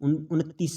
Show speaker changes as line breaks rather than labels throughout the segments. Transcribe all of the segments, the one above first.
29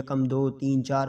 1 2 3 4,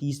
30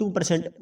2%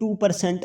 2%